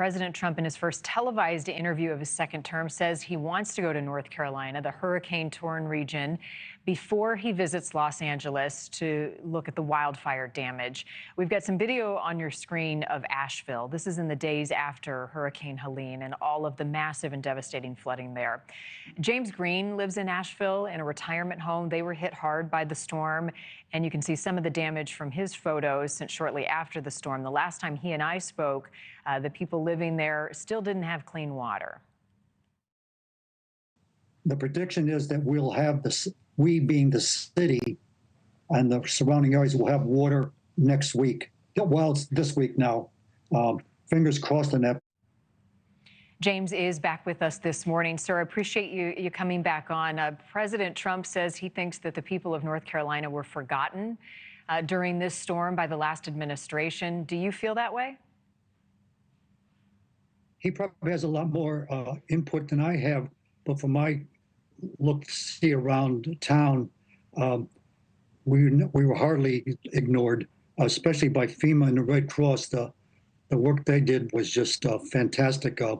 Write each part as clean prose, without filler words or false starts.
President Trump, in his first televised interview of his second term, says he wants to go to North Carolina, the hurricane-torn region, before he visits Los Angeles to look at the wildfire damage. We've got some video on your screen of Asheville. This is in the days after Hurricane Helene and all of the massive and devastating flooding there. James Green lives in Asheville in a retirement home. They were hit hard by the storm, and you can see some of the damage from his photos since shortly after the storm. The last time he and I spoke, the people living there still didn't have clean water. The prediction is that we'll have we being the city and the surrounding areas will have water next week. Well, it's this week now. Fingers crossed on that. James is back with us this morning. Sir, I appreciate you coming back on. President Trump says he thinks that the people of North Carolina were forgotten during this storm by the last administration. Do you feel that way? He probably has a lot more input than I have, but from my look to see around town, we were hardly ignored, especially by FEMA and the Red Cross. The work they did was just fantastic. A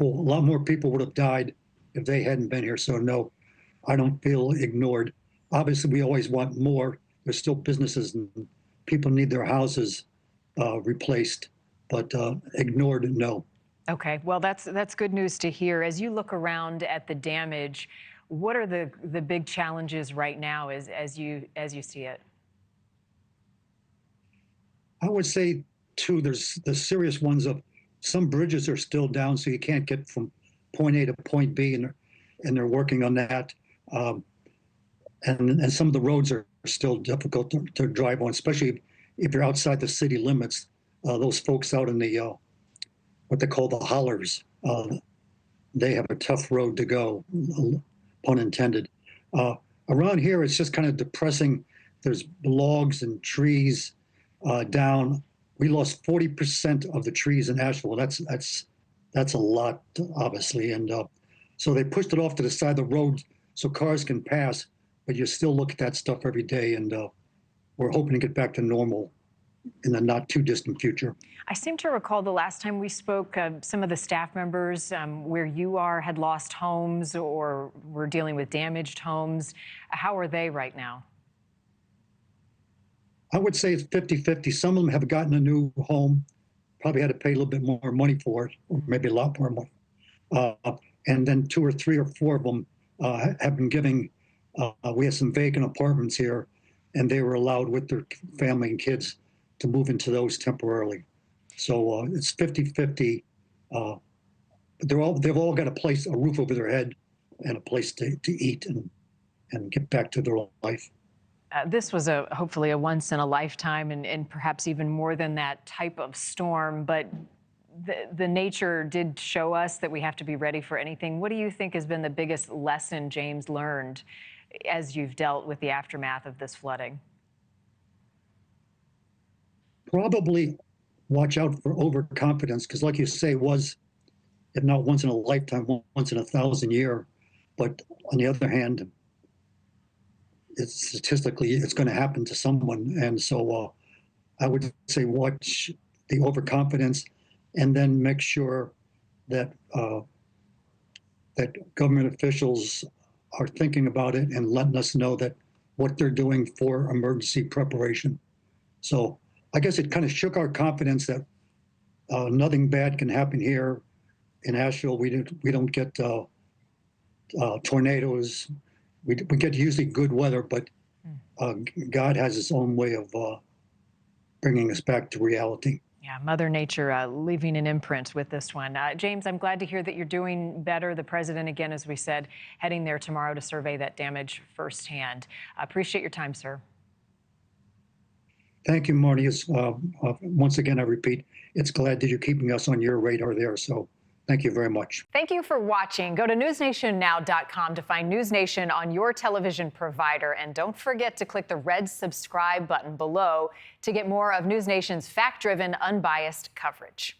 lot more people would have died if they hadn't been here. So no, I don't feel ignored. Obviously, we always want more. There's still businesses and people need their houses replaced, but ignored, no. Okay, well, that's good news to hear. As you look around at the damage, what are the big challenges right now as you see it? I would say, too, there's the serious ones of some bridges are still down, so you can't get from point A to point B, and they're working on that. And some of the roads are still difficult to drive on, especially if you're outside the city limits. Those folks out in the what they call the hollers, they have a tough road to go, pun intended. Around here, it's just kind of depressing. There's logs and trees down. We lost 40% of the trees in Asheville. That's a lot, obviously. And so they pushed it off to the side of the road so cars can pass, but you still look at that stuff every day, and we're hoping to get back to normal in the not too distant future. I seem to recall the last time we spoke, some of the staff members where you are had lost homes or were dealing with damaged homes. How are they right now? I would say it's 50-50. Some of them have gotten a new home, probably had to pay a little bit more money for it, or maybe a lot more money. And then 2 or 3 or 4 of them have been giving, we have some vacant apartments here, and they were allowed with their family and kids to move into those temporarily. So it's 50-50. But they've all got a roof over their head and a place to eat and get back to their life. This was hopefully a once in a lifetime and perhaps even more than that type of storm, but the nature did show us that we have to be ready for anything. What do you think has been the biggest lesson James learned as you've dealt with the aftermath of this flooding? Probably watch out for overconfidence, because like you say, was, if not once in a lifetime, once in 1,000 years. But on the other hand, statistically, it's going to happen to someone. And so I would say watch the overconfidence, and then make sure that that government officials are thinking about it and letting us know that what they're doing for emergency preparation. So I guess it kind of shook our confidence that nothing bad can happen here in Asheville. We don't get tornadoes. We get usually good weather, but God has his own way of bringing us back to reality. Yeah, Mother Nature leaving an imprint with this one. James, I'm glad to hear that you're doing better. The president, again, as we said, heading there tomorrow to survey that damage firsthand. Appreciate your time, sir. Thank you, Marni. Once again, I repeat, it's glad that you're keeping us on your radar there. So thank you very much. Thank you for watching. Go to newsnationnow.com to find NewsNation on your television provider. And don't forget to click the red subscribe button below to get more of NewsNation's fact-driven, unbiased coverage.